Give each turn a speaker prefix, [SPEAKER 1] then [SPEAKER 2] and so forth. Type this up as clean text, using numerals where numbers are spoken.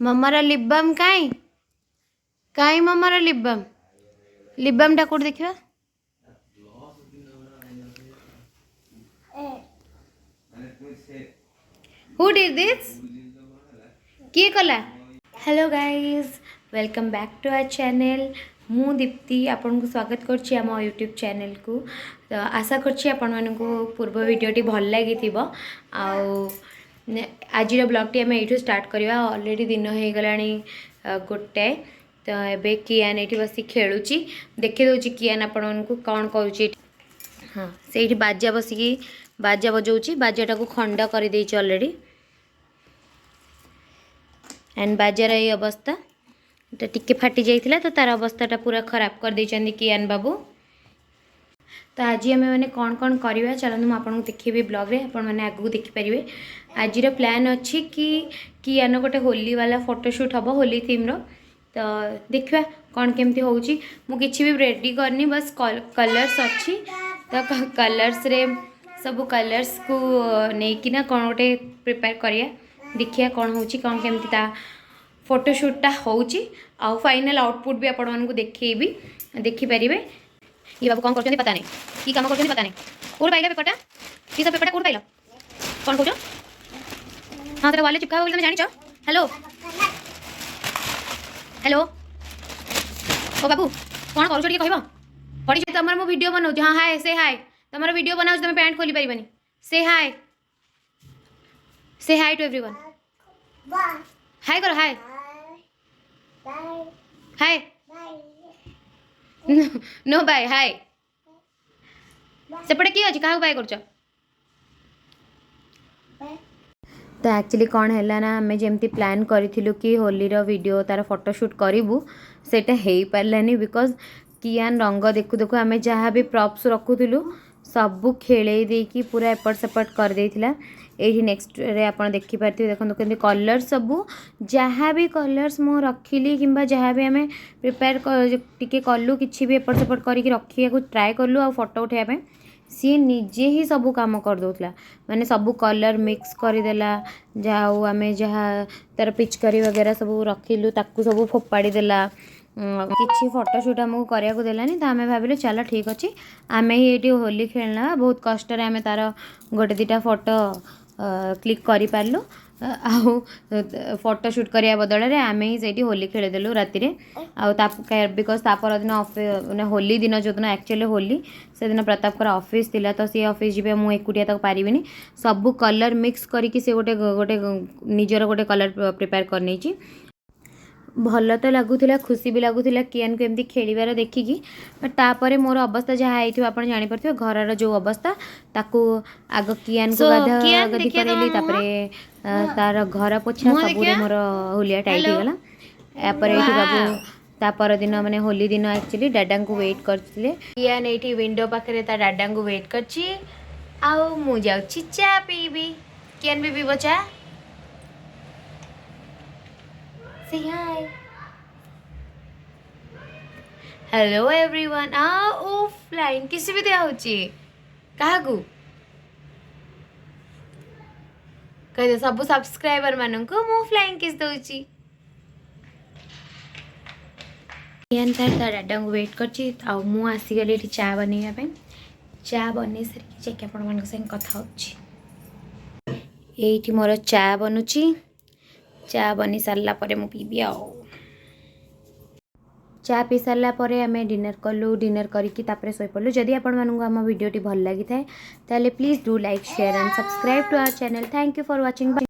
[SPEAKER 1] मम्मार lip balm काई काई मम्मार लिपबाम टा कोड देखिबा हु डिड दिस किए कला। Hello guys welcome back to our channel मु दीप्ति आपन को स्वागत करछि हम यूट्यूब चैनल को। तो आशा करछि आपन मन को पूर्व वीडियोटी भल लागि थिबो। आज ब्लॉग आम ये स्टार्ट करवा ऑलरेडी दिन हो गलानी गोटे। तो एबे कियान ये बस खेलुची देखी दूची कियान आपण को कौन करुच्ची। हाँ से बाजा बसिकी बाजा बजाऊँगी बाजाटा को खंड कर देछि ऑलरेडी एंड बाजार ये अवस्था तो टिके फाटी जाइथिला तो तार अवस्थाटा पूरा खराब कर देछंदी कियान बाबू। तो आज आम मैंने कौन कौन करवा चलते मुझे आपको देखी ब्लॉग रे आपण मैंने आगू देखिपारे। आज प्लान अच्छी कि कियान गोटे होली वाला फोटोशूट हम होली थीम रो। तो देखा कौन केमती होउची मु किछि भी रेडी करनी बस कलर्स अच्छी तो कलर्स रे सब कलर्स को नेकिना कौन गोटे प्रिपेयर करिया देखिए कौन होची कौन केमती ता फोटोशूटा होची आ फाइनल आउटपुट भी आपण मानकु देखिबी देखिपारे। ये बाबू कौन करछन पता नहीं की काम करछन पता नहीं कोड पाइला पेपरटा की सब पेपरटा कोड पाइला कौन कहजो। हां तेरा वाले चिपका बोल तुम जानि छ। हेलो हेलो ओ बाबू कौन करू छोड़ी कहबो पड़ी जे तमर मो वीडियो बनाउ। हां हाय से हाय तमर वीडियो बनाउ तुम पैंट खोली परिबनी से हाय टू एवरीवन हाय करो हाय हाय नो बाय हाय सेपटे किए अच्छी क्या बाय कर। तो एक्चुअली कौन है ना आम जमी प्लान करूँ कि होली वीडियो तार फोटोशूट करूँ सेटा हो पारानी बिकज कियान रंग देखु देखु आम जहाँ भी प्रॉप्स रखुलु सबू खेले देकी पूरा एपट सेपट कर देथिला। यही नेक्स्ट रे आप देखिपारे देखो कि कलर सबू जहाँ भी कलर्स मु रखिली कि जहाँ भी आम प्रिपेयर टिके कलु कि भी एपट सेपट करके रखा ट्राए कलु आ फोटो उठाइबा सी निजे ही सबू काम कर दौला माने सबू कलर मिक्स करदेला जहाँ आम जहाँ तार पिचकारी वगैरह सब रखिलु ताकू सब फोपाड़ी देला किसी फोटोशूट आमको कराया देलानी। तो आम भाविलु चलो ठीक अच्छे आम ही ये होली खेलना बहुत कष्ट आम तार गोटे दीटा फोटो क्लिक कर पार्लु आउ फोटोशूट करने बदल में आम ही से होली खेलीदेलु राति बिकज तापरदिन मैंने होली दिन जो दिन एक्चुअली होली से दिन प्रताप ऑफिस थिला तो सी ऑफिस जी मुझे एकुटिया तक पारिनी सबू कलर मिक्स करके से गोटे गोटे निजर गोटे कलर प्रिपेयर कर भल तो लगुला खुशी भी लगुला कियान को एमती खेलिबार देखिकी। बट तापर मोर अवस्था जहाँ होती आप जापर घर जो अवस्था ताकू आग कियान को गाधा गदी करेली तार घर पोछा सब मोर होलिया टाइट हो गला। यापर ये बाबू तापर दिन मैंने होली दिन एक्चुअली डाडा को वेट करते कियान ये विंडो पाखे ता डाडा को वेट करची आउ मु जाउची चा पीबी कियान भी पीबो चा। Say hi. Hello everyone. Offline किसी भी दिया होची कहाँ को कहते सब सब्सक्राइबर मानन को मु फ्लाइंग किस दोची कियान तार डाडा को वेट करची आ मु आसी गली एठी चा बनेया पे चा बने सर चेक आपण मन संग कथा होची एठी मोर चा बनुची चा बनी सारा पर मु पीबी आ चा पी सारा पर आम डिनर कलु डिनर करके शोई पड़ू। जदि आपण मानू आम वीडियोटी भल लगी थाए ताले please do like share and subscribe to our channel. Thank you for watching.